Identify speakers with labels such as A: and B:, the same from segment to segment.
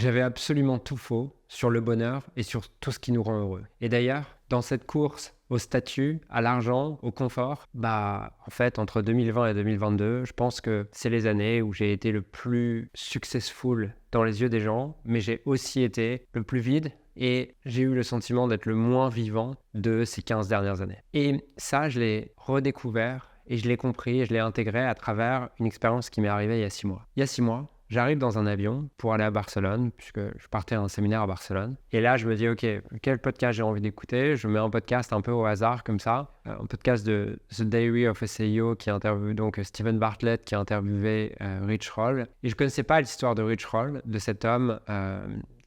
A: j'avais absolument tout faux sur le bonheur et sur tout ce qui nous rend heureux. Et d'ailleurs, dans cette course au statut, à l'argent, au confort, en fait, entre 2020 et 2022, je pense que c'est les années où j'ai été le plus successful dans les yeux des gens, mais j'ai aussi été le plus vide et j'ai eu le sentiment d'être le moins vivant de ces 15 dernières années. Et ça, je l'ai redécouvert et je l'ai compris et je l'ai intégré à travers une expérience qui m'est arrivée il y a 6 mois. Il y a 6 mois, j'arrive dans un avion pour aller à Barcelone, puisque je partais à un séminaire à Barcelone. Et là, je me dis, OK, quel podcast j'ai envie d'écouter? Je mets un podcast un peu au hasard, comme ça. Un podcast de The Diary of a CEO qui interviewe donc Steven Bartlett, qui a interviewé Rich Roll. Et je ne connaissais pas l'histoire de Rich Roll, de cet homme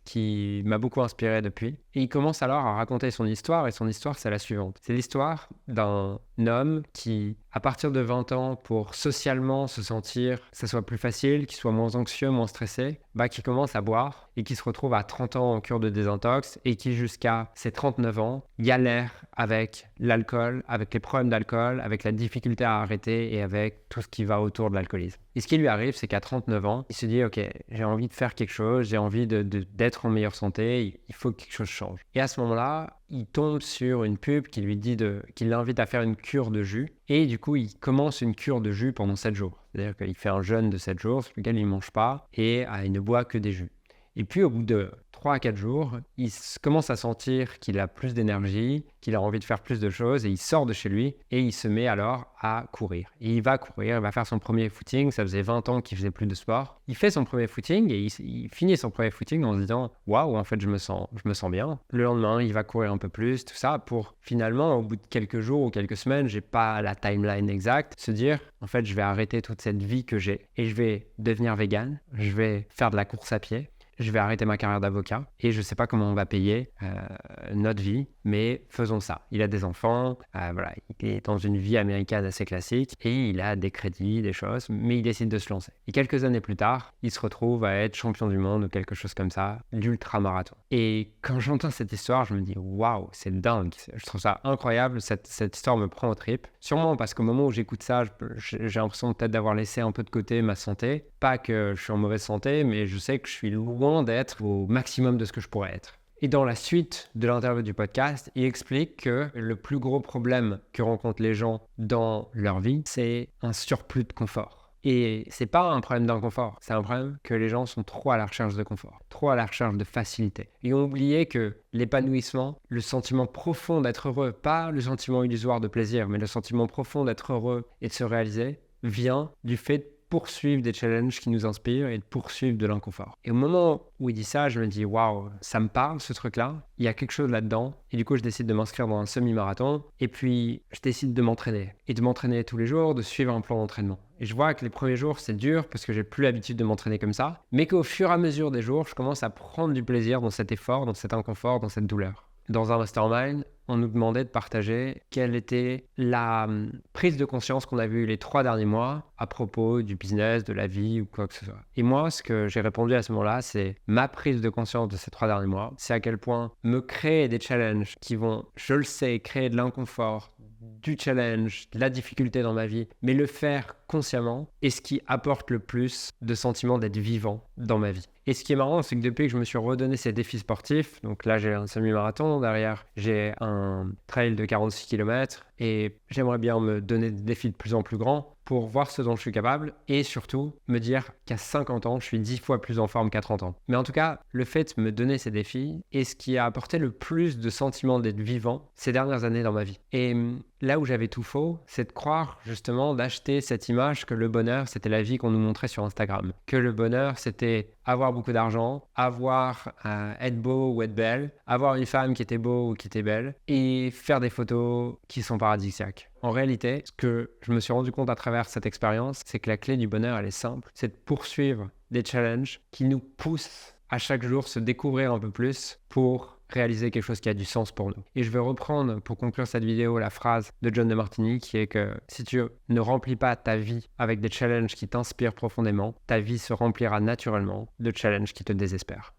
A: qui m'a beaucoup inspiré depuis. Et il commence alors à raconter son histoire, et son histoire, c'est la suivante. C'est l'histoire d'un homme qui, à partir de 20 ans, pour socialement se sentir que ça soit plus facile, qu'il soit moins anxieux, moins stressé, qui commence à boire et qui se retrouve à 30 ans en cure de désintox et qui, jusqu'à ses 39 ans, galère avec l'alcool, avec les problèmes d'alcool, avec la difficulté à arrêter et avec tout ce qui va autour de l'alcoolisme. Et ce qui lui arrive, c'est qu'à 39 ans, il se dit « Ok, j'ai envie de faire quelque chose, j'ai envie d'être en meilleure santé, il faut que quelque chose change. » Et à ce moment-là, il tombe sur une pub qui lui dit qui l'invite à faire une cure de jus. Et du coup, il commence une cure de jus pendant 7 jours. C'est-à-dire qu'il fait un jeûne de 7 jours sur lequel il ne mange pas et il ne boit que des jus. Et puis, au bout de 3 à 4 jours, il commence à sentir qu'il a plus d'énergie, qu'il a envie de faire plus de choses et il sort de chez lui et il se met alors à courir. Et il va courir, il va faire son premier footing. Ça faisait 20 ans qu'il faisait plus de sport. Il fait son premier footing et il finit son premier footing en se disant « Waouh, en fait, je me sens bien ». Le lendemain, il va courir un peu plus, tout ça, pour finalement, au bout de quelques jours ou quelques semaines, j'ai pas la timeline exacte, se dire « En fait, je vais arrêter toute cette vie que j'ai et je vais devenir vegan, je vais faire de la course à pied. » Je vais arrêter ma carrière d'avocat et je ne sais pas comment on va payer notre vie, mais faisons ça. Il a des enfants, il est dans une vie américaine assez classique et il a des crédits, des choses, mais il décide de se lancer. Et quelques années plus tard, il se retrouve à être champion du monde ou quelque chose comme ça, d'ultramarathon. Et quand j'entends cette histoire, je me dis « Waouh, c'est dingue !» Je trouve ça incroyable, cette histoire me prend aux tripes. Sûrement parce qu'au moment où j'écoute ça, j'ai l'impression peut-être d'avoir laissé un peu de côté ma santé. Pas que je suis en mauvaise santé, mais je sais que je suis loin d'être au maximum de ce que je pourrais être. Et dans la suite de l'interview du podcast, il explique que le plus gros problème que rencontrent les gens dans leur vie, c'est un surplus de confort. Et c'est pas un problème d'inconfort, c'est un problème que les gens sont trop à la recherche de confort, trop à la recherche de facilité. Ils ont oublié que l'épanouissement, le sentiment profond d'être heureux, pas le sentiment illusoire de plaisir, mais le sentiment profond d'être heureux et de se réaliser, vient du fait de poursuivre des challenges qui nous inspirent et de poursuivre de l'inconfort. Et au moment où il dit ça, je me dis waouh, ça me parle ce truc-là, il y a quelque chose là-dedans. Et du coup, je décide de m'inscrire dans un semi-marathon et puis je décide de m'entraîner. Et de m'entraîner tous les jours, de suivre un plan d'entraînement. Et je vois que les premiers jours, c'est dur parce que j'ai plus l'habitude de m'entraîner comme ça, mais qu'au fur et à mesure des jours, je commence à prendre du plaisir dans cet effort, dans cet inconfort, dans cette douleur. Dans un mastermind, on nous demandait de partager quelle était la prise de conscience qu'on avait eue les 3 derniers mois à propos du business, de la vie ou quoi que ce soit. Et moi, ce que j'ai répondu à ce moment-là, c'est ma prise de conscience de ces 3 derniers mois, c'est à quel point me créer des challenges qui vont, je le sais, créer de l'inconfort, du challenge, de la difficulté dans ma vie, mais le faire consciemment est ce qui apporte le plus de sentiment d'être vivant dans ma vie. Et ce qui est marrant, c'est que depuis que je me suis redonné ces défis sportifs, donc là j'ai un semi-marathon, derrière j'ai un trail de 46 km et j'aimerais bien me donner des défis de plus en plus grands pour voir ce dont je suis capable et surtout me dire qu'à 50 ans, je suis 10 fois plus en forme qu'à 30 ans. Mais en tout cas, le fait de me donner ces défis est ce qui a apporté le plus de sentiment d'être vivant ces dernières années dans ma vie. Et là où j'avais tout faux, c'est de croire justement, d'acheter cette image que le bonheur, c'était la vie qu'on nous montrait sur Instagram. Que le bonheur, c'était avoir beaucoup d'argent, être beau ou être belle, avoir une femme qui était beau ou qui était belle et faire des photos qui sont paradisiaques. En réalité, ce que je me suis rendu compte à travers cette expérience, c'est que la clé du bonheur, elle est simple. C'est de poursuivre des challenges qui nous poussent à chaque jour se découvrir un peu plus pour réaliser quelque chose qui a du sens pour nous. Et je vais reprendre pour conclure cette vidéo la phrase de John DeMartini qui est que si tu ne remplis pas ta vie avec des challenges qui t'inspirent profondément, ta vie se remplira naturellement de challenges qui te désespèrent.